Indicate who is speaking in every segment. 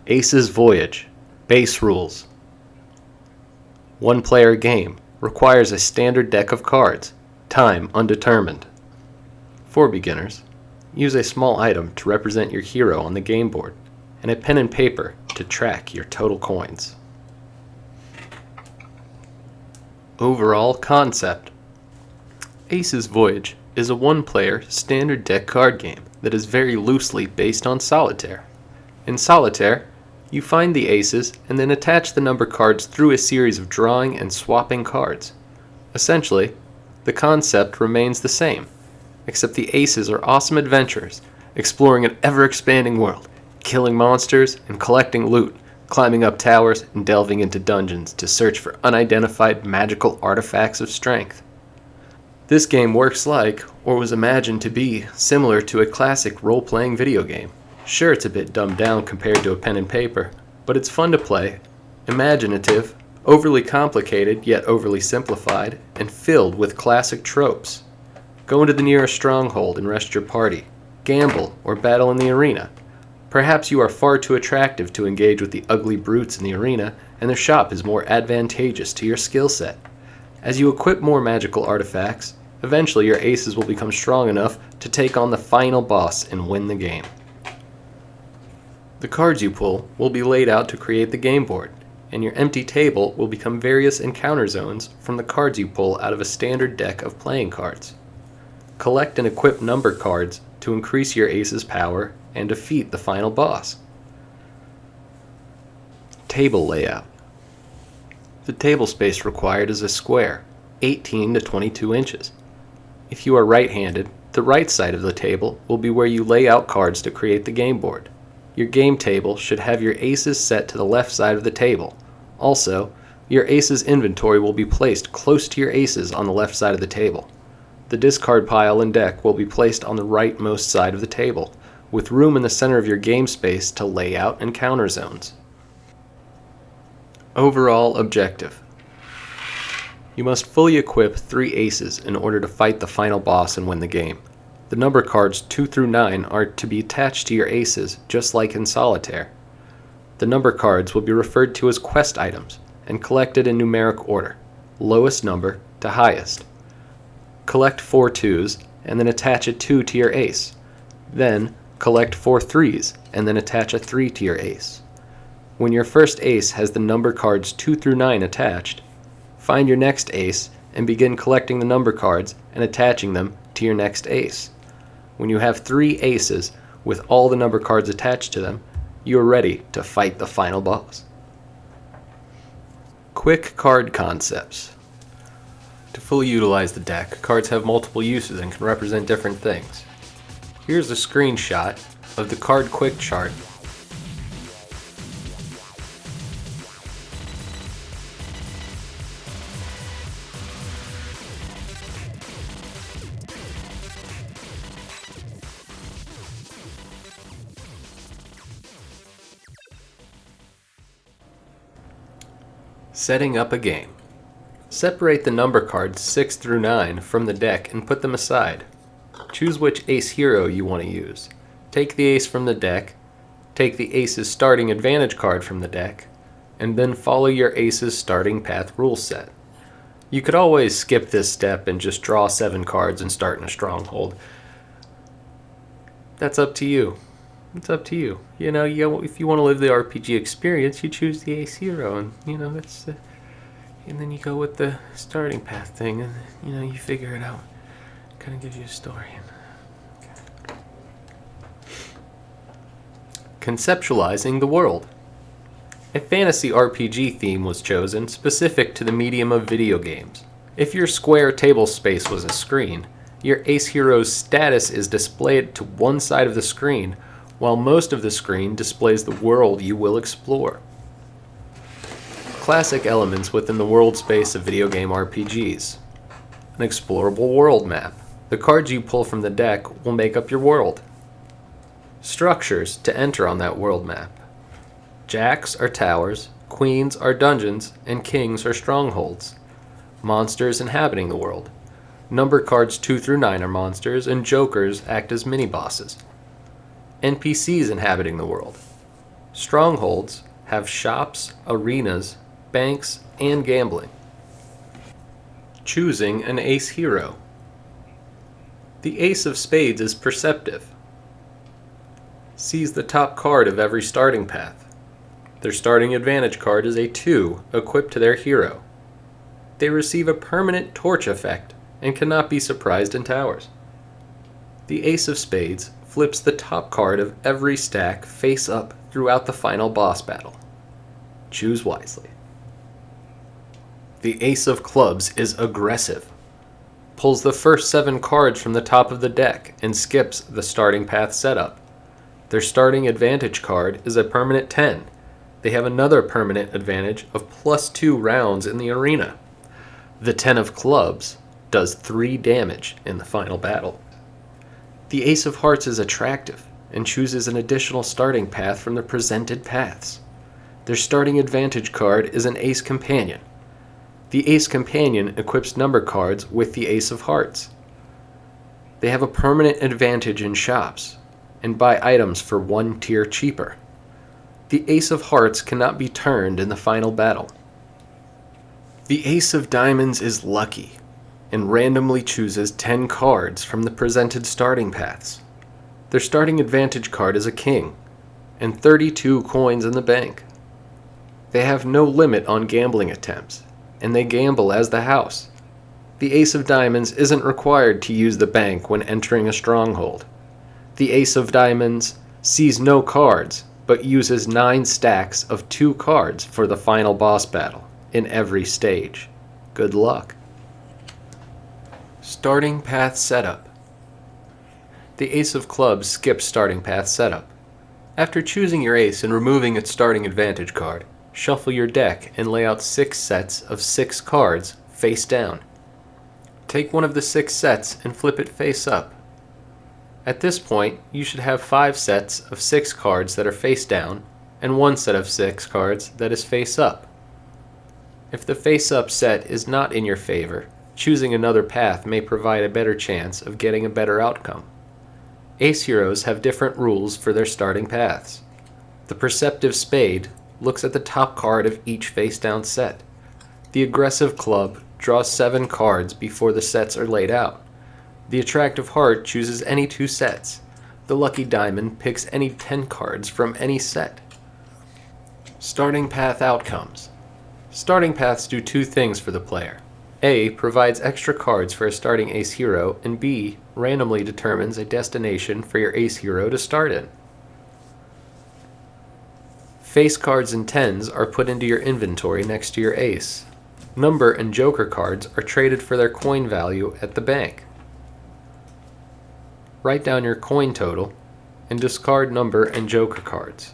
Speaker 1: Ace's Voyage. Base rules. One-player game. Requires a standard deck of cards. Time undetermined. For beginners, use a small item to represent your hero on the game board, and a pen and paper to track your total coins. Overall concept. Ace's Voyage is a one-player standard deck card game that is very loosely based on Solitaire. In Solitaire, you find the aces and then attach the number cards through a series of drawing and swapping cards. Essentially, the concept remains the same, except the aces are awesome adventurers, exploring an ever-expanding world, killing monsters and collecting loot, climbing up towers and delving into dungeons to search for unidentified magical artifacts of strength. This game works like, or was imagined to be, similar to a classic role-playing video game. Sure, it's a bit dumbed down compared to a pen and paper, but it's fun to play, imaginative, overly complicated yet overly simplified, and filled with classic tropes. Go into the nearest stronghold and rest your party, gamble, or battle in the arena. Perhaps you are far too attractive to engage with the ugly brutes in the arena, and the shop is more advantageous to your skill set. As you equip more magical artifacts, eventually your aces will become strong enough to take on the final boss and win the game. The cards you pull will be laid out to create the game board, and your empty table will become various encounter zones from the cards you pull out of a standard deck of playing cards. Collect and equip number cards to increase your ace's power and defeat the final boss. Table layout. The table space required is a square, 18 to 22 inches. If you are right-handed, the right side of the table will be where you lay out cards to create the game board. Your game table should have your aces set to the left side of the table. Also, your aces inventory will be placed close to your aces on the left side of the table. The discard pile and deck will be placed on the rightmost side of the table, with room in the center of your game space to lay out and counter zones. Overall objective. You must fully equip 3 aces in order to fight the final boss and win the game. The number cards 2 through 9 are to be attached to your aces, just like in Solitaire. The number cards will be referred to as quest items and collected in numeric order, lowest number to highest. Collect 4 2s and then attach a 2 to your ace. Then, collect 4 3s and then attach a 3 to your ace. When your first ace has the number cards 2 through 9 attached, find your next ace and begin collecting the number cards and attaching them to your next ace. When you have 3 aces with all the number cards attached to them, you are ready to fight the final boss. Quick card concepts. To fully utilize the deck, cards have multiple uses and can represent different things. Here's a screenshot of the card quick chart. Setting up a game. Separate the number cards 6 through 9 from the deck and put them aside. Choose which ace hero you want to use. Take the ace from the deck, take the ace's starting advantage card from the deck, and then follow your ace's starting path rule set. You could always skip this step and just draw 7 cards and start in a stronghold. That's up to you. It's up to you. If you want to live the RPG experience, you choose the ace hero, and and then you go with the starting path thing, and you figure it out. Kind of gives you a story. Okay. Conceptualizing the World. A fantasy RPG theme was chosen specific to the medium of video games. If your square table space was a screen, your ace hero's status is displayed to one side of the screen, while most of the screen displays the world you will explore. Classic elements within the world space of video game RPGs. An explorable world map. The cards you pull from the deck will make up your world. Structures to enter on that world map. Jacks are towers, queens are dungeons, and kings are strongholds. Monsters inhabiting the world. Number cards 2 through 9 are monsters, and jokers act as mini-bosses. NPCs inhabiting the world. Strongholds have shops, arenas, banks, and gambling. Choosing an ace hero. The ace of spades is perceptive. Sees the top card of every starting path. Their starting advantage card is a 2 equipped to their hero. They receive a permanent torch effect and cannot be surprised in towers. The ace of spades flips the top card of every stack face up throughout the final boss battle. Choose wisely. The ace of clubs is aggressive. Pulls the first 7 cards from the top of the deck and skips the starting path setup. Their starting advantage card is a permanent 10. They have another permanent advantage of +2 rounds in the arena. The 10 of clubs does 3 damage in the final battle. The ace of hearts is attractive and chooses an additional starting path from the presented paths. Their starting advantage card is an ace companion. The ace companion equips number cards with the ace of hearts. They have a permanent advantage in shops and buy items for 1 tier cheaper. The ace of hearts cannot be turned in the final battle. The ace of diamonds is lucky and randomly chooses 10 cards from the presented starting paths. Their starting advantage card is a king and 32 coins in the bank. They have no limit on gambling attempts, and they gamble as the house. The ace of diamonds isn't required to use the bank when entering a stronghold. The ace of diamonds sees no cards, but uses 9 stacks of 2 cards for the final boss battle in every stage. Good luck. Starting path setup. The ace of clubs skips starting path setup. After choosing your ace and removing its starting advantage card, shuffle your deck and lay out 6 sets of 6 cards face down. Take one of the 6 sets and flip it face up. At this point, you should have 5 sets of 6 cards that are face down and 1 set of 6 cards that is face up. If the face up set is not in your favor, choosing another path may provide a better chance of getting a better outcome. Ace heroes have different rules for their starting paths. The perceptive spade looks at the top card of each face-down set. The aggressive club draws 7 cards before the sets are laid out. The attractive heart chooses any 2 sets. The lucky diamond picks any 10 cards from any set. Starting path outcomes. Starting paths do 2 things for the player. A provides extra cards for a starting ace hero, and B randomly determines a destination for your ace hero to start in. Face cards and 10s are put into your inventory next to your ace. Number and joker cards are traded for their coin value at the bank. Write down your coin total and discard number and joker cards.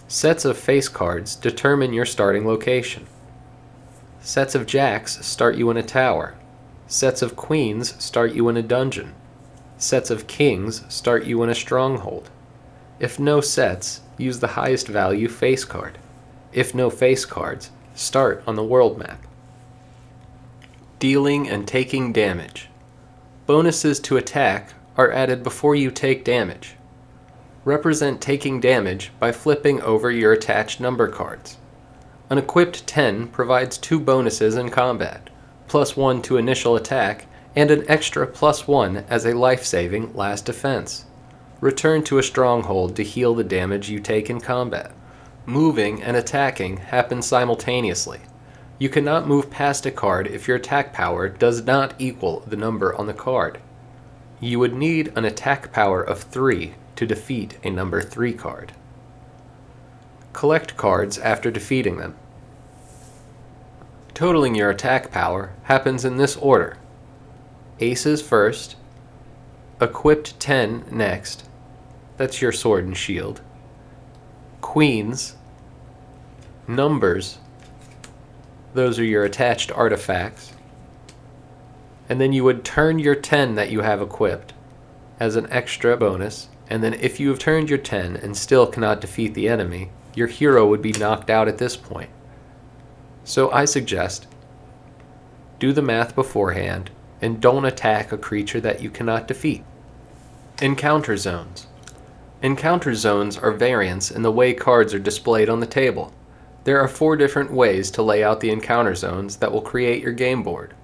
Speaker 1: Sets of face cards determine your starting location. Sets of jacks start you in a tower. Sets of queens start you in a dungeon. Sets of kings start you in a stronghold. If no sets, use the highest value face card. If no face cards, start on the world map. Dealing and taking damage. Bonuses to attack are added before you take damage. Represent taking damage by flipping over your attached number cards. An equipped 10 provides 2 bonuses in combat, +1 to initial attack, and an extra +1 as a life-saving last defense. Return to a stronghold to heal the damage you take in combat. Moving and attacking happen simultaneously. You cannot move past a card if your attack power does not equal the number on the card. You would need an attack power of 3 to defeat a number 3 card. Collect cards after defeating them. Totaling your attack power happens in this order: aces first, equipped 10 next, that's your sword and shield, queens, numbers, those are your attached artifacts, and then you would turn your 10 that you have equipped as an extra bonus, and then if you have turned your 10 and still cannot defeat the enemy, your hero would be knocked out at this point. So I suggest, do the math beforehand and don't attack a creature that you cannot defeat. Encounter zones. Encounter zones are variants in the way cards are displayed on the table. There are 4 different ways to lay out the encounter zones that will create your game board.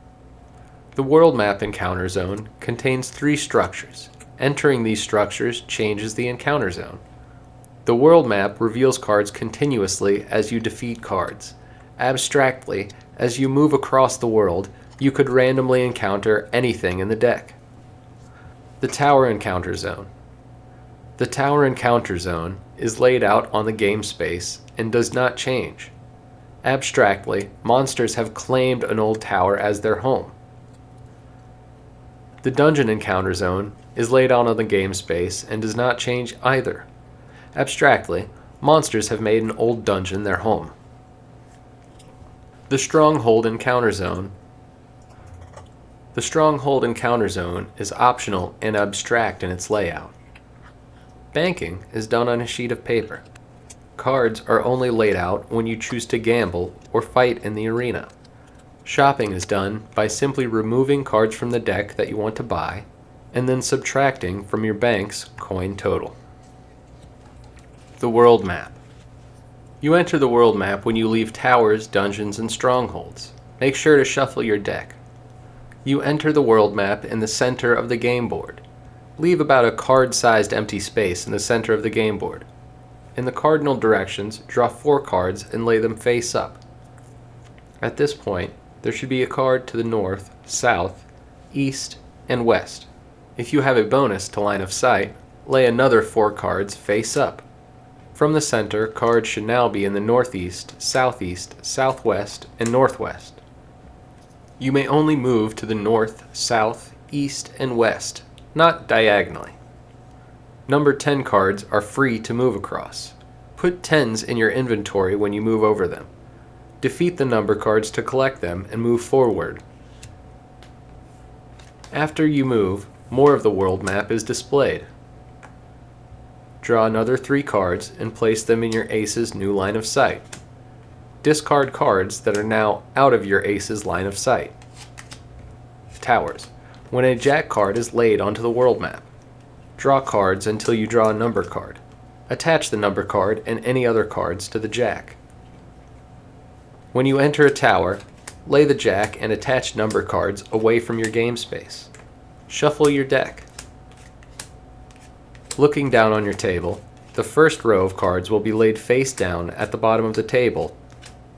Speaker 1: The world map encounter zone contains 3 structures. Entering these structures changes the encounter zone. The world map reveals cards continuously as you defeat cards. Abstractly, as you move across the world, you could randomly encounter anything in the deck. The tower encounter zone. The tower encounter zone is laid out on the game space and does not change. Abstractly, monsters have claimed an old tower as their home. The dungeon encounter zone is laid out on the game space and does not change either. Abstractly, monsters have made an old dungeon their home. The Stronghold encounter zone. The Stronghold encounter zone is optional and abstract in its layout. Banking is done on a sheet of paper. Cards are only laid out when you choose to gamble or fight in the arena. Shopping is done by simply removing cards from the deck that you want to buy, and then subtracting from your bank's coin total. The world map. You enter the world map when you leave towers, dungeons, and strongholds. Make sure to shuffle your deck. You enter the world map in the center of the game board. Leave about a card-sized empty space in the center of the game board. In the cardinal directions, draw 4 cards and lay them face up. At this point, there should be a card to the north, south, east, and west. If you have a bonus to line of sight, lay another 4 cards face up. From the center, cards should now be in the northeast, southeast, southwest, and northwest. You may only move to the north, south, east, and west, not diagonally. Number 10 cards are free to move across. Put 10s in your inventory when you move over them. Defeat the number cards to collect them and move forward. After you move, more of the world map is displayed. Draw another 3 cards and place them in your ace's new line of sight. Discard cards that are now out of your ace's line of sight. Towers. When a jack card is laid onto the world map, draw cards until you draw a number card. Attach the number card and any other cards to the jack. When you enter a tower, lay the jack and attach number cards away from your game space. Shuffle your deck. Looking down on your table, the first row of cards will be laid face down at the bottom of the table,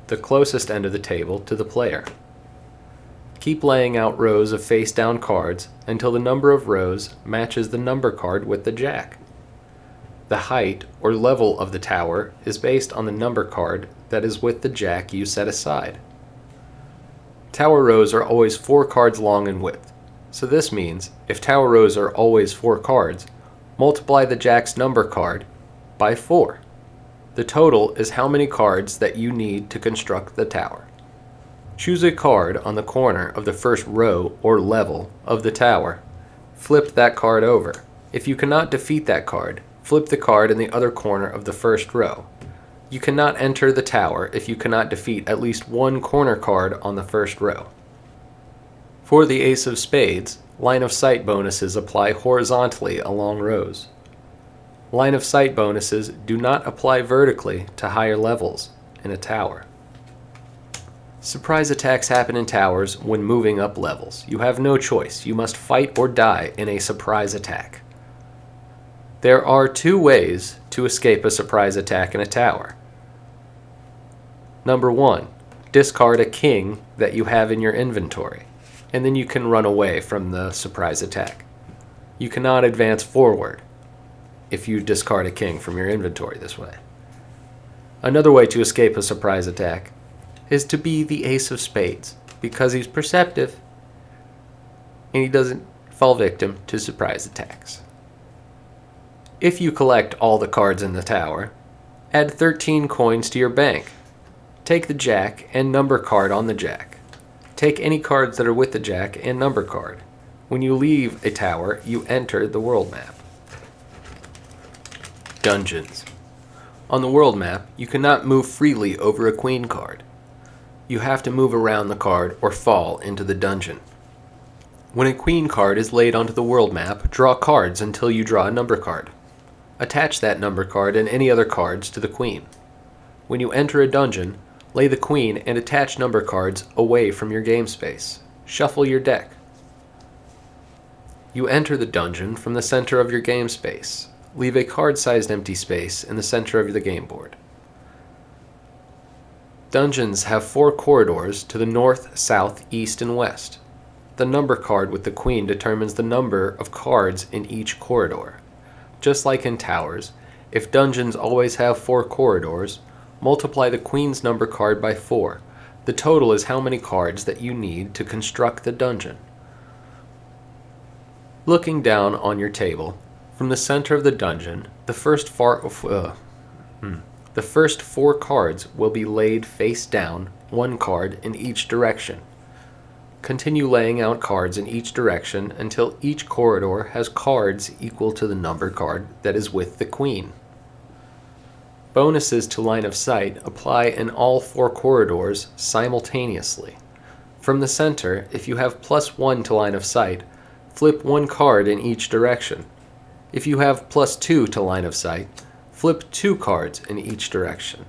Speaker 1: the closest end of the table to the player. Keep laying out rows of face-down cards until the number of rows matches the number card with the jack. The height or level of the tower is based on the number card that is with the jack you set aside. Tower rows are always 4 cards long in width, so this means if tower rows are always 4 cards, multiply the jack's number card by 4. The total is how many cards that you need to construct the tower. Choose a card on the corner of the first row or level of the tower. Flip that card over. If you cannot defeat that card, flip the card in the other corner of the first row. You cannot enter the tower if you cannot defeat at least 1 corner card on the first row. For the ace of spades, line of sight bonuses apply horizontally along rows. Line of sight bonuses do not apply vertically to higher levels in a tower. Surprise attacks happen in towers when moving up levels. You have no choice. You must fight or die in a surprise attack. There are 2 ways to escape a surprise attack in a tower. Number 1, discard a king that you have in your inventory, and then you can run away from the surprise attack. You cannot advance forward if you discard a king from your inventory this way. Another way to escape a surprise attack is to be the ace of spades, because he's perceptive and he doesn't fall victim to surprise attacks. If you collect all the cards in the tower, add 13 coins to your bank. Take the jack and number card on the jack. Take any cards that are with the jack and number card. When you leave a tower, you enter the world map. Dungeons. On the world map, you cannot move freely over a queen card. You have to move around the card or fall into the dungeon. When a queen card is laid onto the world map, draw cards until you draw a number card. Attach that number card and any other cards to the queen. When you enter a dungeon, lay the queen and attach number cards away from your game space. Shuffle your deck. You enter the dungeon from the center of your game space. Leave a card-sized empty space in the center of the game board. Dungeons have 4 corridors to the north, south, east, and west. The number card with the queen determines the number of cards in each corridor. Just like in towers, if dungeons always have 4 corridors, multiply the queen's number card by 4. The total is how many cards that you need to construct the dungeon. Looking down on your table, from the center of the dungeon, the first 4 cards will be laid face down, 1 card in each direction. Continue laying out cards in each direction until each corridor has cards equal to the number card that is with the queen. Bonuses to line of sight apply in all 4 corridors simultaneously. From the center, if you have +1 to line of sight, flip 1 card in each direction. If you have +2 to line of sight, flip 2 cards in each direction.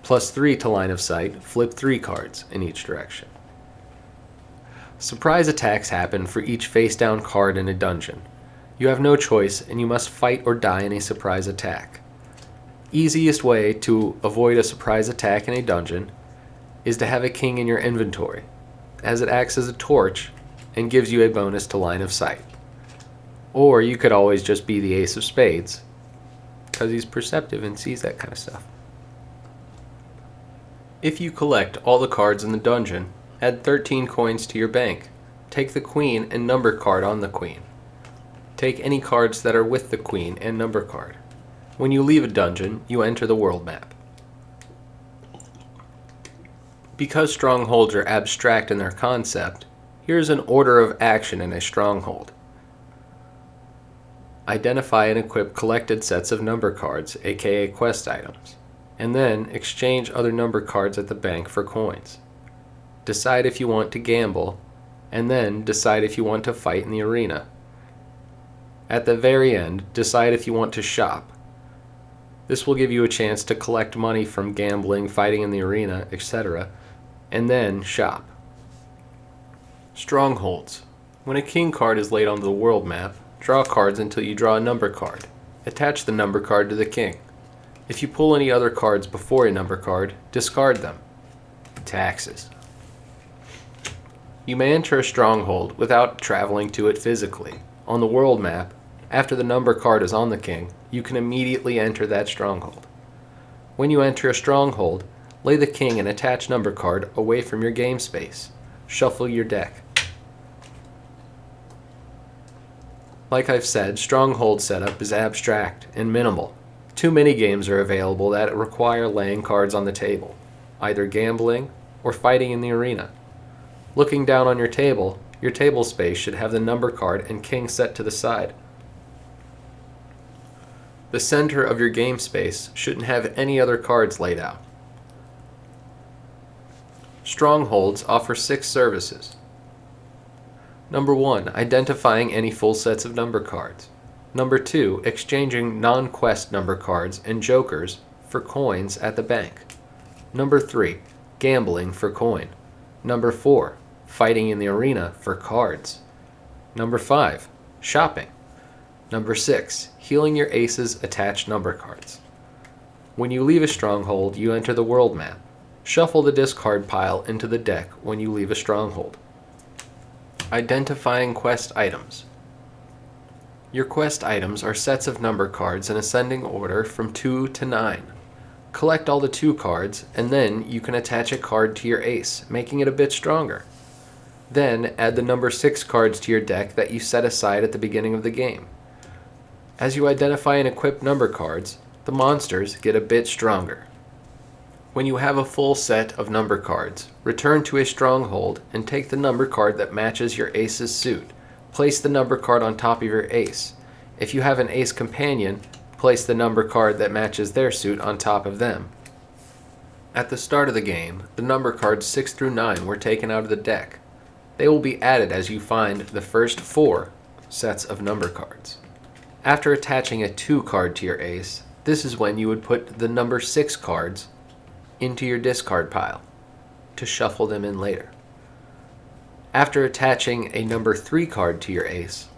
Speaker 1: +3 to line of sight, flip 3 cards in each direction. Surprise attacks happen for each face-down card in a dungeon. You have no choice and you must fight or die in a surprise attack. Easiest way to avoid a surprise attack in a dungeon is to have a king in your inventory, as it acts as a torch and gives you a bonus to line of sight. Or you could always just be the ace of spades, because he's perceptive and sees that kind of stuff. If you collect all the cards in the dungeon, add 13 coins to your bank. Take the queen and number card on the queen. Take any cards that are with the queen and number card. When you leave a dungeon, you enter the world map. Because strongholds are abstract in their concept, here's an order of action in a stronghold. Identify and equip collected sets of number cards, aka quest items, and then exchange other number cards at the bank for coins. Decide if you want to gamble, and then decide if you want to fight in the arena. At the very end, decide if you want to shop. This will give you a chance to collect money from gambling, fighting in the arena, etc., and then shop. Strongholds. When a king card is laid onto the world map, draw cards until you draw a number card. Attach the number card to the king. If you pull any other cards before a number card, discard them. Taxes. You may enter a stronghold without traveling to it physically. On the world map, after the number card is on the king, you can immediately enter that stronghold. When you enter a stronghold, lay the king and attach number card away from your game space. Shuffle your deck. Like I've said, stronghold setup is abstract and minimal. 2 minigames are available that require laying cards on the table, either gambling or fighting in the arena. Looking down on your table space should have the number card and king set to the side. The center of your game space shouldn't have any other cards laid out. Strongholds offer 6 services. Number 1, identifying any full sets of number cards. Number 2, exchanging non-quest number cards and jokers for coins at the bank. Number 3, gambling for coin. Number 4, fighting in the arena for cards. Number 5, shopping. Number 6, healing your ace's attached number cards. When you leave a stronghold, you enter the world map. Shuffle the discard pile into the deck when you leave a stronghold. Identifying quest items. Your quest items are sets of number cards in ascending order from 2 to 9. Collect all the 2 cards, and then you can attach a card to your ace, making it a bit stronger. Then add the number 6 cards to your deck that you set aside at the beginning of the game. As you identify and equip number cards, the monsters get a bit stronger. When you have a full set of number cards, return to a stronghold and take the number card that matches your ace's suit. Place the number card on top of your ace. If you have an ace companion, place the number card that matches their suit on top of them. At the start of the game, the number cards 6 through 9 were taken out of the deck. They will be added as you find the first 4 sets of number cards. After attaching a 2 card to your ace, this is when you would put the number 6 cards into your discard pile to shuffle them in later. After attaching a number 3 card to your ace,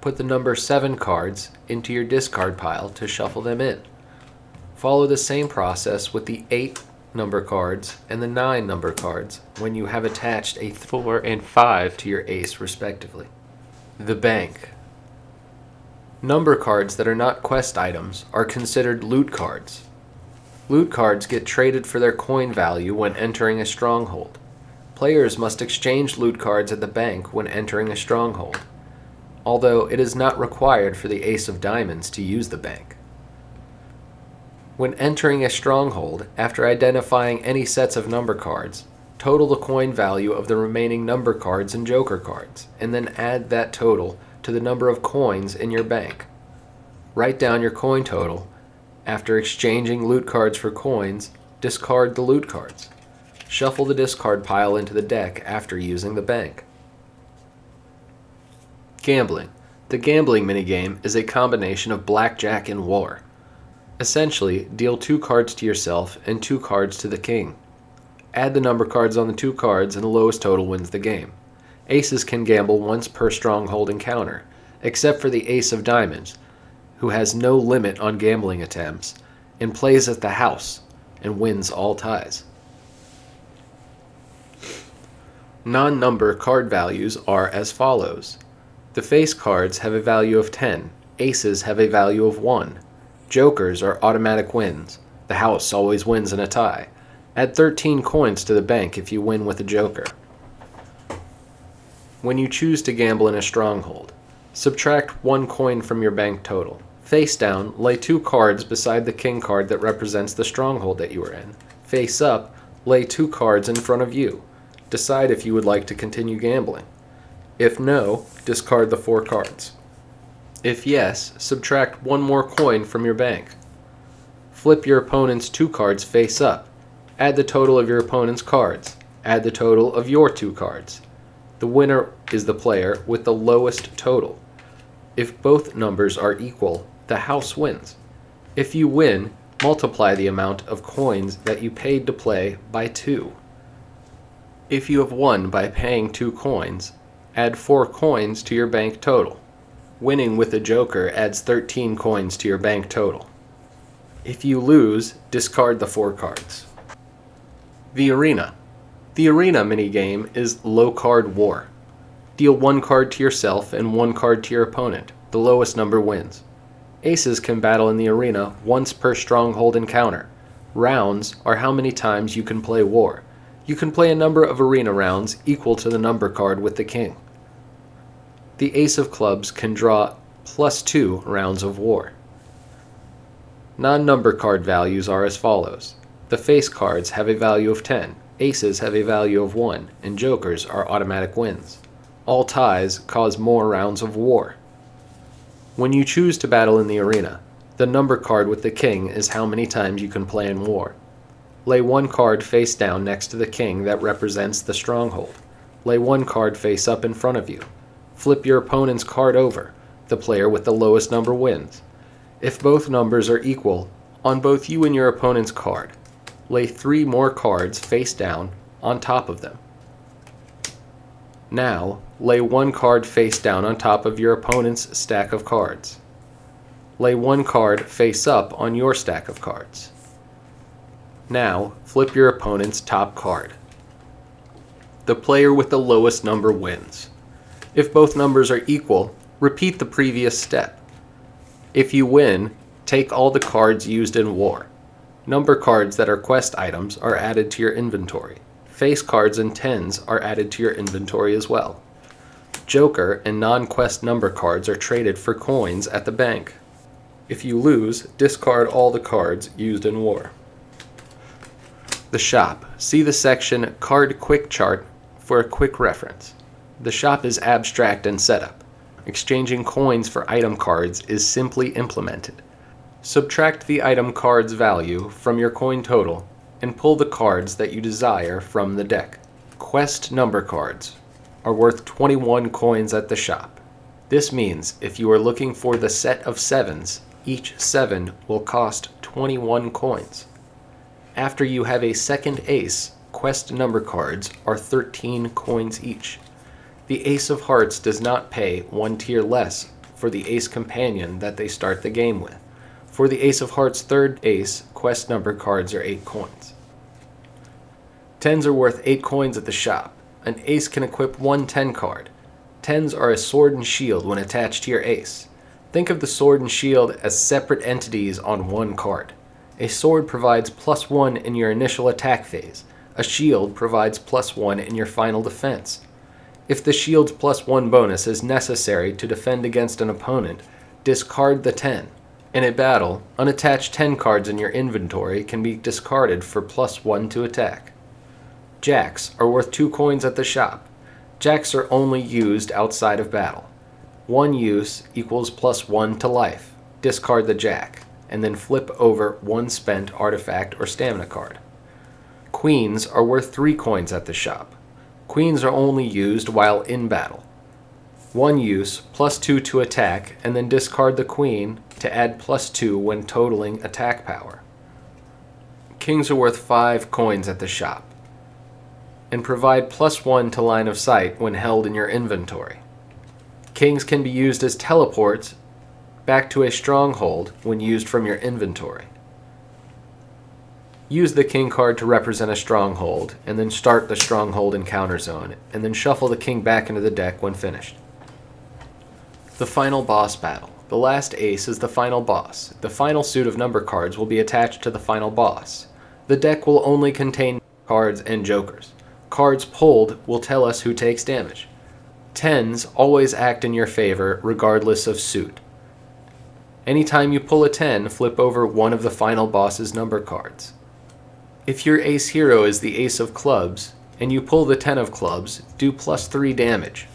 Speaker 1: put the number 7 cards into your discard pile to shuffle them in. Follow the same process with the 8 number cards and the 9 number cards when you have attached a 4 and 5 to your ace respectively. The bank. Number cards that are not quest items are considered loot cards. Loot cards get traded for their coin value when entering a stronghold. Players must exchange loot cards at the bank when entering a stronghold, although it is not required for the ace of diamonds to use the bank. When entering a stronghold, after identifying any sets of number cards, total the coin value of the remaining number cards and joker cards, and then add that total to the number of coins in your bank. Write down your coin total. After exchanging loot cards for coins, discard the loot cards. Shuffle the discard pile into the deck after using the bank. Gambling. The gambling minigame is a combination of blackjack and war. Essentially, deal 2 cards to yourself and 2 cards to the king. Add the number cards on the 2 cards and the lowest total wins the game. Aces can gamble once per stronghold encounter, except for the ace of diamonds, who has no limit on gambling attempts and plays at the house and wins all ties. Non-number card values are as follows. The face cards have a value of 10, aces have a value of 1, jokers are automatic wins, the house always wins in a tie. Add 13 coins to the bank if you win with a joker. When you choose to gamble in a stronghold, subtract 1 coin from your bank total. Face down, lay 2 cards beside the king card that represents the stronghold that you are in. Face up, lay 2 cards in front of you. Decide if you would like to continue gambling. If no, discard the 4 cards. If yes, subtract 1 more coin from your bank. Flip your opponent's 2 cards face up. Add the total of your opponent's cards. Add the total of your 2 cards. The winner is the player with the lowest total. If both numbers are equal, the house wins. If you win, multiply the amount of coins that you paid to play by 2. If you have won by paying 2 coins, add 4 coins to your bank total. Winning with a joker adds 13 coins to your bank total. If you lose, discard the 4 cards. The arena. The arena minigame is low card war. Deal 1 card to yourself and 1 card to your opponent. The lowest number wins. Aces can battle in the arena once per stronghold encounter. Rounds are how many times you can play war. You can play a number of arena rounds equal to the number card with the king. The ace of clubs can draw +2 rounds of war. Non-number card values are as follows. The face cards have a value of 10. Aces have a value of 1, and jokers are automatic wins. All ties cause more rounds of war. When you choose to battle in the arena, the number card with the king is how many times you can play in war. Lay 1 card face down next to the king that represents the stronghold. Lay 1 card face up in front of you. Flip your opponent's card over. The player with the lowest number wins. If both numbers are equal, on both you and your opponent's card, lay 3 more cards face down on top of them. Now, lay 1 card face down on top of your opponent's stack of cards. Lay 1 card face up on your stack of cards. Now, flip your opponent's top card. The player with the lowest number wins. If both numbers are equal, repeat the previous step. If you win, take all the cards used in war. Number cards that are quest items are added to your inventory. Face cards and 10s are added to your inventory as well. Joker and non-quest number cards are traded for coins at the bank. If you lose, discard all the cards used in war. The shop. See the section Card Quick Chart for a quick reference. The shop is abstract and setup. Exchanging coins for item cards is simply implemented. Subtract the item card's value from your coin total and pull the cards that you desire from the deck. Quest number cards are worth 21 coins at the shop. This means if you are looking for the set of 7s, each 7 will cost 21 coins. After you have a second ace, quest number cards are 13 coins each. The Ace of Hearts does not pay one tier less for the Ace Companion that they start the game with. For the Ace of Hearts third ace, quest number cards are 8 coins. 10s are worth 8 coins at the shop. An ace can equip one 10 card. 10s are a sword and shield when attached to your ace. Think of the sword and shield as separate entities on one card. A sword provides +1 in your initial attack phase. A shield provides +1 in your final defense. If the shield's +1 bonus is necessary to defend against an opponent, discard the 10. In a battle, unattached 10 cards in your inventory can be discarded for +1 to attack. Jacks are worth 2 coins at the shop. Jacks are only used outside of battle. One use equals +1 to life. Discard the jack, and then flip over one spent artifact or stamina card. Queens are worth 3 coins at the shop. Queens are only used while in battle. One use, +2 to attack, and then discard the queen to add +2 when totaling attack power. Kings are worth 5 coins at the shop, and provide +1 to line of sight when held in your inventory. Kings can be used as teleports back to a stronghold when used from your inventory. Use the king card to represent a stronghold, and then start the stronghold encounter zone, and then shuffle the king back into the deck when finished. The final boss battle. The last ace is the final boss. The final suit of number cards will be attached to the final boss. The deck will only contain cards and jokers. Cards pulled will tell us who takes damage. 10s always act in your favor regardless of suit. Anytime you pull a 10, flip over one of the final boss's number cards. If your ace hero is the ace of clubs, and you pull the 10 of clubs, do +3 damage.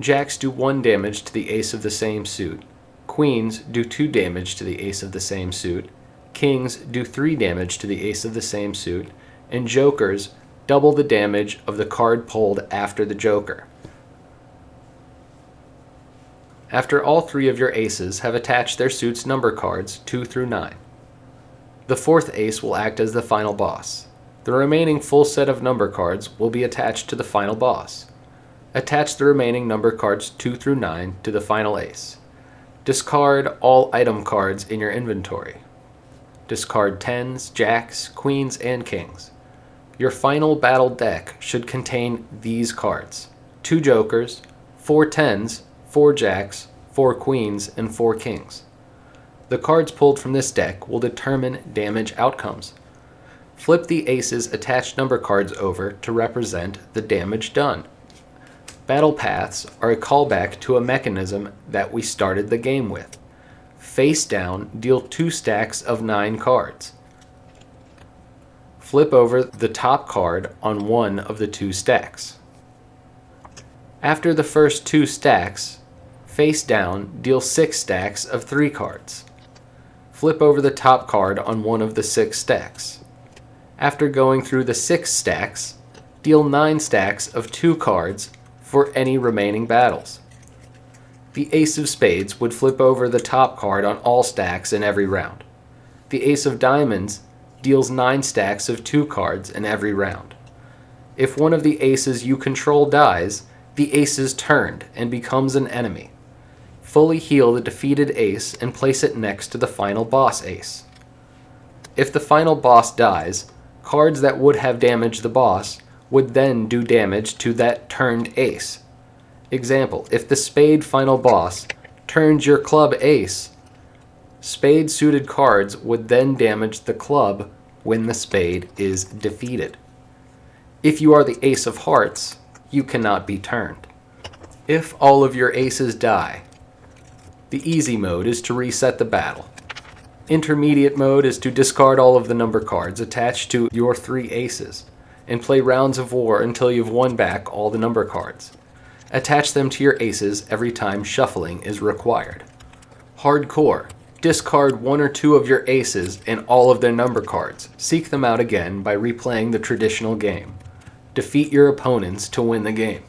Speaker 1: Jacks do 1 damage to the ace of the same suit. Queens do 2 damage to the ace of the same suit. Kings do 3 damage to the ace of the same suit. And jokers double the damage of the card pulled after the joker. After all 3 of your aces have attached their suit's number cards 2 through 9. The 4th ace will act as the final boss. The remaining full set of number cards will be attached to the final boss. Attach the remaining number cards 2 through 9 to the final ace. Discard all item cards in your inventory. Discard 10s, jacks, queens, and kings. Your final battle deck should contain these cards: 2 jokers, 4 10s, 4 jacks, 4 queens, and 4 kings. The cards pulled from this deck will determine damage outcomes. Flip the ace's attached number cards over to represent the damage done. Battle paths are a callback to a mechanism that we started the game with. Face down, deal 2 stacks of 9 cards. Flip over the top card on one of the 2 stacks. After the first 2 stacks, face down, deal 6 stacks of 3 cards. Flip over the top card on one of the 6 stacks. After going through the 6 stacks, deal 9 stacks of 2 cards for any remaining battles. The ace of spades would flip over the top card on all stacks in every round. The ace of diamonds deals 9 stacks of 2 cards in every round. If one of the aces you control dies, the ace is turned and becomes an enemy. Fully heal the defeated ace and place it next to the final boss ace. If the final boss dies, cards that would have damaged the boss would then do damage to that turned ace. Example, if the spade final boss turns your club ace, spade suited cards would then damage the club when the spade is defeated. If you are the ace of hearts, you cannot be turned. If all of your aces die, the easy mode is to reset the battle. Intermediate mode is to discard all of the number cards attached to your 3 aces and play rounds of war until you've won back all the number cards. Attach them to your aces every time shuffling is required. Hardcore. Discard 1 or 2 of your aces and all of their number cards. Seek them out again by replaying the traditional game. Defeat your opponents to win the game.